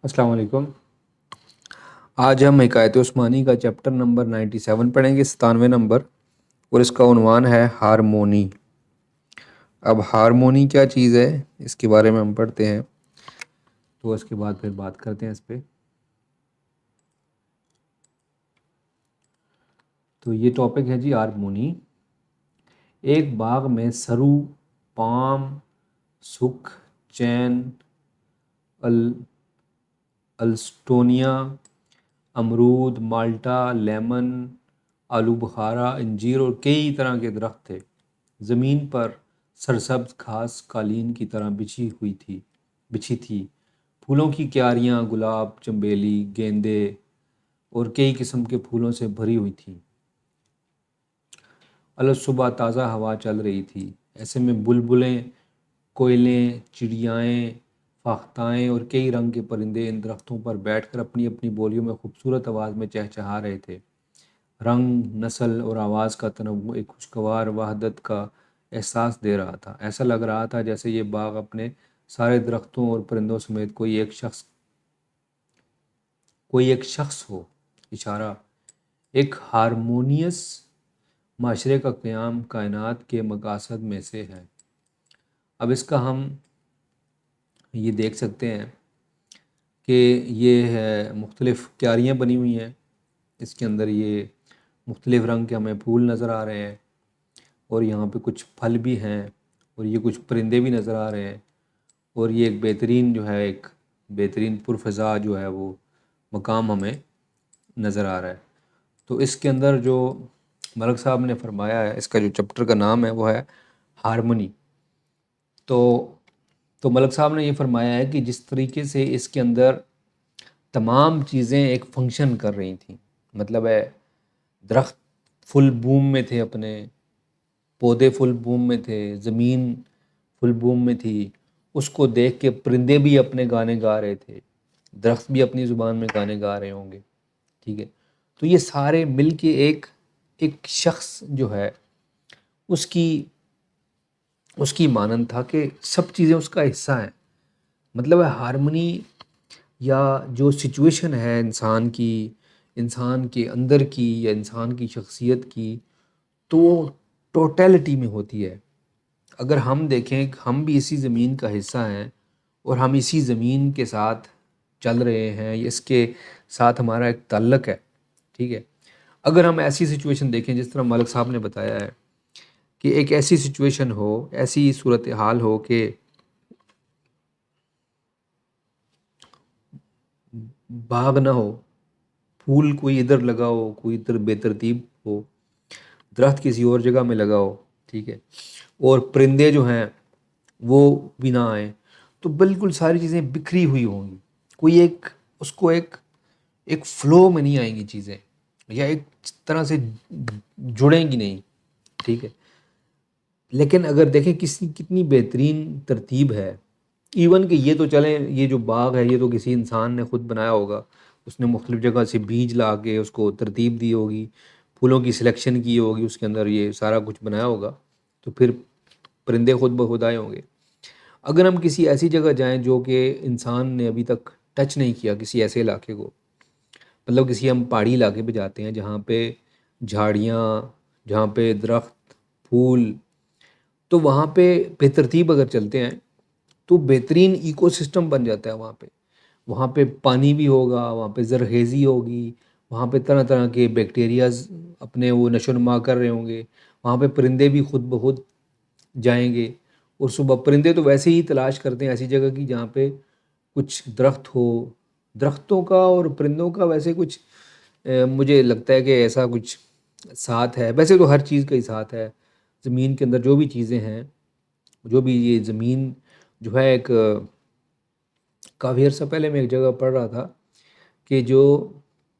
السلام علیکم۔ آج ہم حکایت عثمانی کا چیپٹر نمبر 97 پڑھیں گے، 97 نمبر، اور اس کا عنوان ہے ہارمونی۔ اب ہارمونی کیا چیز ہے اس کے بارے میں ہم پڑھتے ہیں، تو اس کے بعد پھر بات کرتے ہیں اس پہ۔ تو یہ ٹاپک ہے جی ہارمونی۔ ایک باغ میں سرو، پام، سکھ، چین، السٹونیا، امرود، مالٹا، لیمن، آلو بخارا، انجیر اور کئی طرح کے درخت تھے۔ زمین پر سرسبز گھاس قالین کی طرح بچھی تھی۔ پھولوں کی کیاریاں گلاب، چنبیلی، گیندے اور کئی قسم کے پھولوں سے بھری ہوئی تھیں۔ الصبح تازہ ہوا چل رہی تھی، ایسے میں بلبلیں، کوئلیں، چڑیائیں، فاختائیں اور کئی رنگ کے پرندے ان درختوں پر بیٹھ کر اپنی اپنی بولیوں میں خوبصورت آواز میں چہچہا رہے تھے۔ رنگ، نسل اور آواز کا تنوع ایک خوشگوار وحدت کا احساس دے رہا تھا۔ ایسا لگ رہا تھا جیسے یہ باغ اپنے سارے درختوں اور پرندوں سمیت کوئی ایک شخص ہو۔ اشارہ: ایک ہارمونیس معاشرے کا قیام کائنات کے مقاصد میں سے ہے۔ اب اس کا ہم یہ دیکھ سکتے ہیں کہ یہ ہے مختلف کیاریاں بنی ہوئی ہیں، اس کے اندر یہ مختلف رنگ کے ہمیں پھول نظر آ رہے ہیں، اور یہاں پہ کچھ پھل بھی ہیں، اور یہ کچھ پرندے بھی نظر آ رہے ہیں، اور یہ ایک بہترین پرفضا جو ہے وہ مقام ہمیں نظر آ رہا ہے۔ تو اس کے اندر جو ملک صاحب نے فرمایا ہے، اس کا جو چیپٹر کا نام ہے وہ ہے ہارمونی۔ تو ملک صاحب نے یہ فرمایا ہے کہ جس طریقے سے اس کے اندر تمام چیزیں ایک فنکشن کر رہی تھیں، مطلب ہے درخت فل بوم میں تھے، اپنے پودے فل بوم میں تھے، زمین فل بوم میں تھی، اس کو دیکھ کے پرندے بھی اپنے گانے گا رہے تھے، درخت بھی اپنی زبان میں گانے گا رہے ہوں گے، ٹھیک ہے۔ تو یہ سارے مل کے ایک شخص جو ہے اس کی مانند تھا کہ سب چیزیں اس کا حصہ ہیں۔ مطلب ہے ہارمونی یا جو سچویشن ہے انسان کے اندر کی یا انسان کی شخصیت کی، تو وہ ٹوٹیلٹی میں ہوتی ہے۔ اگر ہم دیکھیں کہ ہم بھی اسی زمین کا حصہ ہیں، اور ہم اسی زمین کے ساتھ چل رہے ہیں، اس کے ساتھ ہمارا ایک تعلق ہے، ٹھیک ہے۔ اگر ہم ایسی سچویشن دیکھیں جس طرح ملک صاحب نے بتایا ہے کہ ایک ایسی سچویشن ہو، ایسی صورتحال ہو کہ باغ نہ ہو، پھول کوئی ادھر لگا ہو، کوئی ادھر بے ترتیب ہو، درخت کسی اور جگہ میں لگا ہو، ٹھیک ہے، اور پرندے جو ہیں وہ بھی نہ آئیں، تو بالکل ساری چیزیں بکھری ہوئی ہوں گی، کوئی ایک فلو میں نہیں آئیں گی چیزیں، یا ایک طرح سے جڑیں گی نہیں، ٹھیک ہے۔ لیکن اگر دیکھیں کتنی بہترین ترتیب ہے، ایون کہ یہ تو چلیں، یہ جو باغ ہے یہ تو کسی انسان نے خود بنایا ہوگا، اس نے مختلف جگہ سے بیج لا کے اس کو ترتیب دی ہوگی، پھولوں کی سلیکشن کی ہوگی، اس کے اندر یہ سارا کچھ بنایا ہوگا، تو پھر پرندے خود بخود آئے ہوں گے۔ اگر ہم کسی ایسی جگہ جائیں جو کہ انسان نے ابھی تک ٹچ نہیں کیا، کسی ایسے علاقے کو، مطلب کسی ہم پہاڑی علاقے پہ جاتے ہیں جہاں پہ جھاڑیاں، جہاں پہ درخت، پھول، تو وہاں پہ بے ترتیب اگر چلتے ہیں تو بہترین ایکو سسٹم بن جاتا ہے وہاں پہ پانی بھی ہوگا، وہاں پہ زرخیزی ہوگی، وہاں پہ طرح طرح کے بیکٹیریاز اپنے وہ نشو و نما کر رہے ہوں گے، وہاں پہ پرندے بھی خود بخود جائیں گے، اور صبح پرندے تو ویسے ہی تلاش کرتے ہیں ایسی جگہ کی جہاں پہ کچھ درخت ہو۔ درختوں کا اور پرندوں کا ویسے کچھ مجھے لگتا ہے کہ ایسا کچھ ساتھ ہے، ویسے تو ہر چیز کا ہی ساتھ ہے، زمین کے اندر جو بھی چیزیں ہیں، جو بھی یہ زمین جو ہے کافی عرصہ پہلے میں ایک جگہ پڑھ رہا تھا کہ جو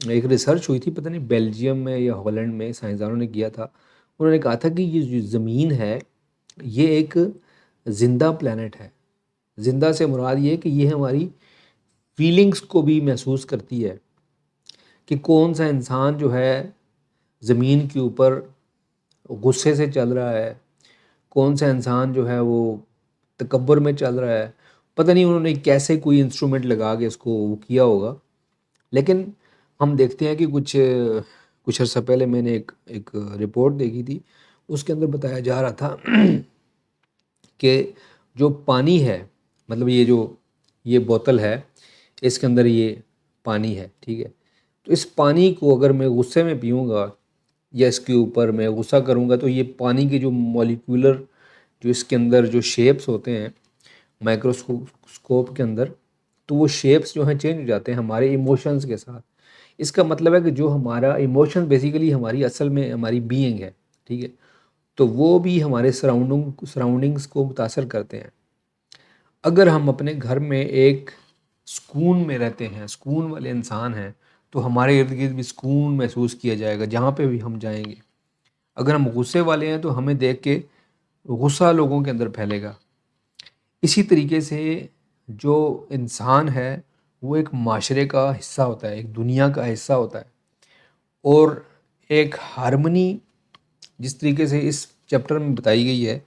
ایک ریسرچ ہوئی تھی، پتہ نہیں بیلجیم میں یا ہالینڈ میں سائنسدانوں نے کیا تھا، انہوں نے کہا تھا کہ یہ جو زمین ہے یہ ایک زندہ پلانٹ ہے۔ زندہ سے مراد یہ ہے کہ یہ ہماری فیلنگز کو بھی محسوس کرتی ہے، کہ کون سا انسان جو ہے زمین کے اوپر غصے سے چل رہا ہے، کون سا انسان جو ہے وہ تکبر میں چل رہا ہے، پتہ نہیں انہوں نے کیسے کوئی انسٹرومنٹ لگا کے اس کو وہ کیا ہوگا. لیکن ہم دیکھتے ہیں کہ کچھ عرصہ پہلے میں نے ایک رپورٹ دیکھی تھی، اس کے اندر بتایا جا رہا تھا کہ جو پانی ہے، مطلب یہ بوتل ہے، اس کے اندر یہ پانی ہے، ٹھیک ہے. تو اس پانی کو اگر میں غصے میں پیوں گا یا اس کے اوپر میں غصہ کروں گا، تو یہ پانی کے جو مولیکولر جو اس کے اندر جو شیپس ہوتے ہیں مائکروسکوپ کے اندر، تو وہ شیپس جو ہیں چینج ہو جاتے ہیں ہمارے ایموشنز کے ساتھ. اس کا مطلب ہے کہ جو ہمارا ایموشن بیسیکلی ہماری اصل میں ہماری بینگ ہے، ٹھیک ہے، تو وہ بھی ہمارے سراؤنڈنگس کو متاثر کرتے ہیں. اگر ہم اپنے گھر میں ایک سکون میں رہتے ہیں، سکون والے انسان ہیں، تو ہمارے ارد گرد بھی سکون محسوس کیا جائے گا جہاں پہ بھی ہم جائیں گے. اگر ہم غصے والے ہیں تو ہمیں دیکھ کے غصہ لوگوں کے اندر پھیلے گا. اسی طریقے سے جو انسان ہے وہ ایک معاشرے کا حصہ ہوتا ہے، ایک دنیا کا حصہ ہوتا ہے. اور ایک ہارمنی جس طریقے سے اس چیپٹر میں بتائی گئی ہے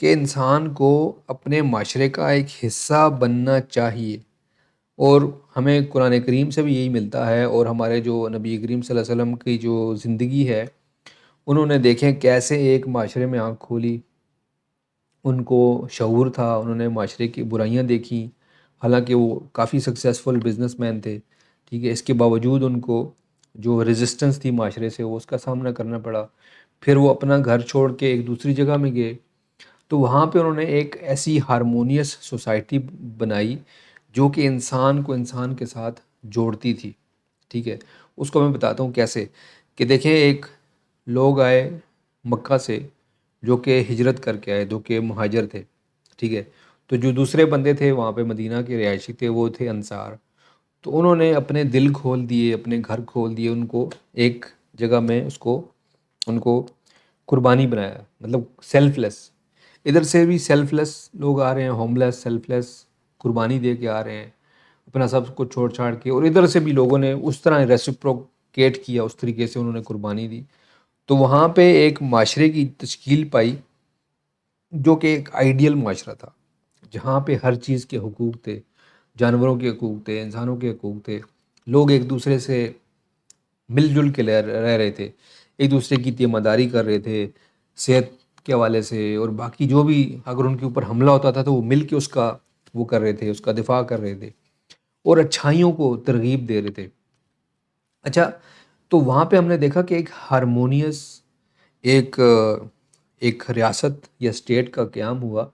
کہ انسان کو اپنے معاشرے کا ایک حصہ بننا چاہیے. اور ہمیں قرآن کریم سے بھی یہی ملتا ہے، اور ہمارے جو نبی کریم صلی اللہ علیہ وسلم کی جو زندگی ہے، انہوں نے دیکھیں کیسے ایک معاشرے میں آنکھ کھولی، ان کو شعور تھا، انہوں نے معاشرے کی برائیاں دیکھیں. حالانکہ وہ کافی سکسیزفل بزنس مین تھے، ٹھیک ہے، اس کے باوجود ان کو جو ریزسٹنس تھی معاشرے سے وہ اس کا سامنا کرنا پڑا. پھر وہ اپنا گھر چھوڑ کے ایک دوسری جگہ میں گئے، تو وہاں پہ انہوں نے ایک ایسی ہارمونیس سوسائٹی بنائی جو کہ انسان کو انسان کے ساتھ جوڑتی تھی، ٹھیک ہے. اس کو میں بتاتا ہوں کیسے. کہ دیکھیں ایک لوگ آئے مکہ سے جو کہ ہجرت کر کے آئے، جو کہ مہاجر تھے، ٹھیک ہے. تو جو دوسرے بندے تھے وہاں پہ مدینہ کے رہائشی تھے، وہ تھے انصار. تو انہوں نے اپنے دل کھول دیے، اپنے گھر کھول دیے، ان کو ایک جگہ میں ان کو قربانی بنایا، مطلب سیلف لیس. ادھر سے بھی سیلف لیس لوگ آ رہے ہیں، ہوم لیس، سیلف لیس، قربانی دے کے آ رہے ہیں اپنا سب کچھ چھوڑ چھاڑ کے. اور ادھر سے بھی لوگوں نے اس طرح ریسپروکیٹ کیا، اس طریقے سے انہوں نے قربانی دی. تو وہاں پہ ایک معاشرے کی تشکیل پائی جو کہ ایک آئیڈیل معاشرہ تھا، جہاں پہ ہر چیز کے حقوق تھے، جانوروں کے حقوق تھے، انسانوں کے حقوق تھے. لوگ ایک دوسرے سے مل جل کے رہ رہے تھے، ایک دوسرے کی تیمارداری کر رہے تھے صحت کے حوالے سے. اور باقی جو بھی اگر ان کے اوپر حملہ ہوتا تھا تو وہ مل کے اس کا وہ کر رہے تھے، اس کا دفاع کر رہے تھے، اور اچھائیوں کو ترغیب دے رہے تھے. اچھا، تو وہاں پہ ہم نے دیکھا کہ ایک ہارمونیس ایک ایک ریاست یا اسٹیٹ کا قیام ہوا.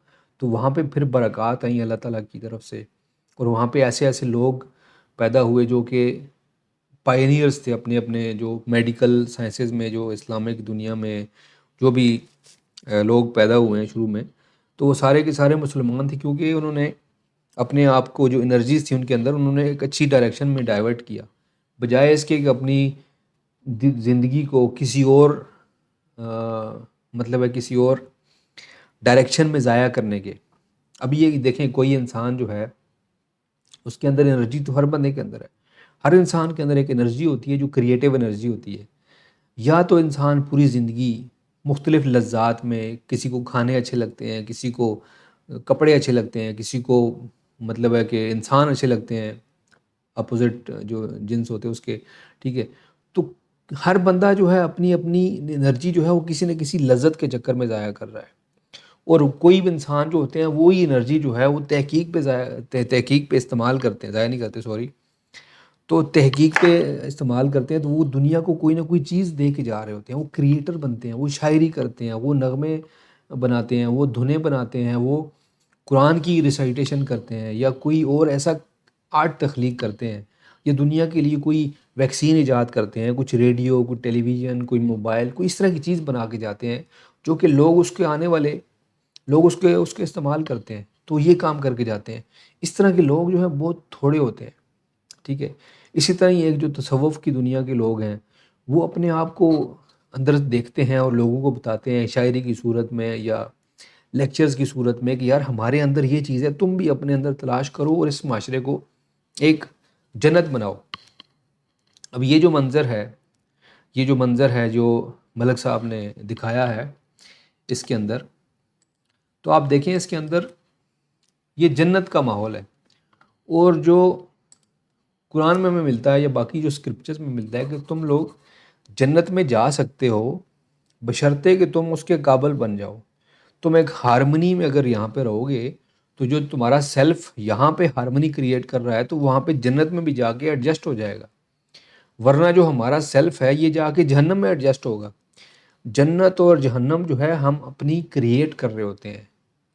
تو وہاں پہ پھر برکات آئیں اللہ تعالیٰ کی طرف سے، اور وہاں پہ ایسے ایسے لوگ پیدا ہوئے جو کہ پائنیئرس تھے اپنے اپنے جو میڈیکل سائنسز میں، جو اسلامک دنیا میں جو بھی لوگ پیدا ہوئے ہیں شروع میں. تو وہ سارے کے سارے مسلمان تھے، کیونکہ انہوں نے اپنے آپ کو جو انرجیز تھی ان کے اندر انہوں نے ایک اچھی ڈائریکشن میں ڈائیورٹ کیا، بجائے اس کے کہ اپنی زندگی کو کسی اور مطلب ہے کسی اور ڈائریکشن میں ضائع کرنے کے. اب یہ دیکھیں کوئی انسان جو ہے اس کے اندر انرجی تو ہر بندے کے اندر ہے، ہر انسان کے اندر ایک انرجی ہوتی ہے جو کریٹیو انرجی ہوتی ہے. یا تو انسان پوری زندگی مختلف لذات میں، کسی کو کھانے اچھے لگتے ہیں، کسی کو کپڑے اچھے لگتے ہیں، کسی کو مطلب ہے کہ انسان اچھے لگتے ہیں، اپوزٹ جو جنس ہوتے ہیں اس کے، ٹھیک ہے. تو ہر بندہ جو ہے اپنی اپنی انرجی جو ہے وہ کسی نہ کسی لذت کے چکر میں ضائع کر رہا ہے. اور کوئی بھی انسان جو ہوتے ہیں وہی انرجی جو ہے وہ تحقیق پہ استعمال کرتے ہیں، ضائع نہیں کرتے، سوری. تو تحقیق پہ استعمال کرتے ہیں، تو وہ دنیا کو کوئی نہ کوئی چیز دے کے جا رہے ہوتے ہیں. وہ کریٹر بنتے ہیں، وہ شاعری کرتے ہیں، وہ نغمے بناتے ہیں، وہ دھنیں بناتے ہیں، وہ قرآن کی ریسائٹیشن کرتے ہیں، یا کوئی اور ایسا آرٹ تخلیق کرتے ہیں، یا دنیا کے لیے کوئی ویکسین ایجاد کرتے ہیں، کچھ ریڈیو، کوئی ٹیلی ویژن، کوئی موبائل، کوئی اس طرح کی چیز بنا کے جاتے ہیں جو کہ لوگ اس کے آنے والے لوگ اس کے استعمال کرتے ہیں. تو یہ کام کر کے جاتے ہیں. اس طرح کے لوگ جو ہیں بہت تھوڑے ہوتے ہیں، ٹھیک ہے. اسی طرح ہی ایک جو تصوف کی دنیا کے لوگ ہیں وہ اپنے آپ کو اندر دیکھتے ہیں اور لوگوں کو بتاتے ہیں شاعری کی صورت میں یا لیکچرز کی صورت میں کہ یار ہمارے اندر یہ چیز ہے، تم بھی اپنے اندر تلاش کرو اور اس معاشرے کو ایک جنت بناؤ. اب یہ جو منظر ہے جو ملک صاحب نے دکھایا ہے اس کے اندر، تو آپ دیکھیں اس کے اندر یہ جنت کا ماحول ہے. اور جو قرآن میں ہمیں ملتا ہے یا باقی جو اسکرپچرز میں ملتا ہے کہ تم لوگ جنت میں جا سکتے ہو بشرطے کہ تم اس کے قابل بن جاؤ. تم ایک ہارمنی میں اگر یہاں پہ رہو گے تو جو تمہارا سیلف یہاں پہ ہارمنی کریٹ کر رہا ہے تو وہاں پہ جنت میں بھی جا کے ایڈجسٹ ہو جائے گا. ورنہ جو ہمارا سیلف ہے یہ جا کے جہنم میں ایڈجسٹ ہوگا. جنت اور جہنم جو ہے ہم اپنی کریٹ کر رہے ہوتے ہیں,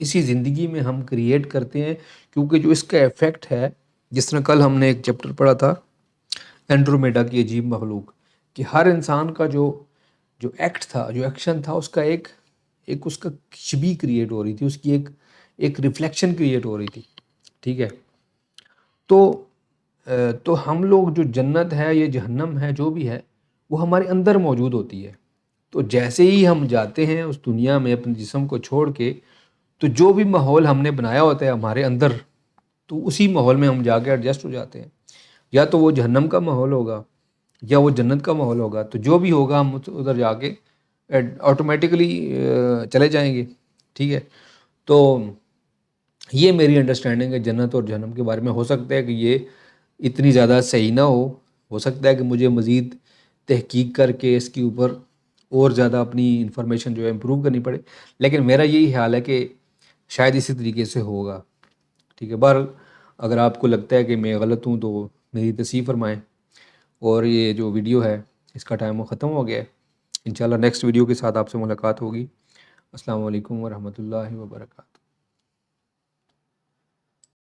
اسی زندگی میں ہم کریٹ کرتے ہیں, کیونکہ جو اس کا ایفیکٹ ہے, جس طرح کل ہم نے ایک چیپٹر پڑھا تھا اینڈرومیڈا کی عجیب مخلوق, کہ ہر انسان کا جو ایکٹ تھا, جو ایکشن تھا, اس کا ایک اس کا شبیہ کریٹ ہو رہی تھی, اس کی ایک ریفلیکشن کریٹ ہو رہی تھی. ٹھیک ہے, تو ہم لوگ جو جنت ہے یا جہنم ہے جو بھی ہے وہ ہمارے اندر موجود ہوتی ہے. تو جیسے ہی ہم جاتے ہیں اس دنیا میں اپنے جسم کو چھوڑ کے, تو جو بھی ماحول ہم نے بنایا ہوتا ہے ہمارے اندر, تو اسی ماحول میں ہم جا کے ایڈجسٹ ہو جاتے ہیں. یا تو وہ جہنم کا ماحول ہوگا یا وہ جنت کا ماحول ہوگا, تو جو بھی ہوگا ہم ادھر جا کے آٹومیٹکلی چلے جائیں گے. ٹھیک ہے, تو یہ میری انڈرسٹینڈنگ ہے جنت اور جہنم کے بارے میں. ہو سکتا ہے کہ یہ اتنی زیادہ صحیح نہ ہو سکتا ہے کہ مجھے مزید تحقیق کر کے اس کے اوپر اور زیادہ اپنی انفارمیشن جو ہے امپروو کرنی پڑے, لیکن میرا یہی خیال ہے کہ شاید اسی طریقے سے ہوگا. ٹھیک ہے, بہرحال اگر آپ کو لگتا ہے کہ میں غلط ہوں تو میری تصحیح فرمائیں. اور یہ جو ویڈیو ہے اس کا ٹائم وہ ختم ہو گیا ہے. انشاءاللہ نیکسٹ ویڈیو کے ساتھ آپ سے ملاقات ہوگی. السلام علیکم ورحمۃ اللہ وبرکاتہ.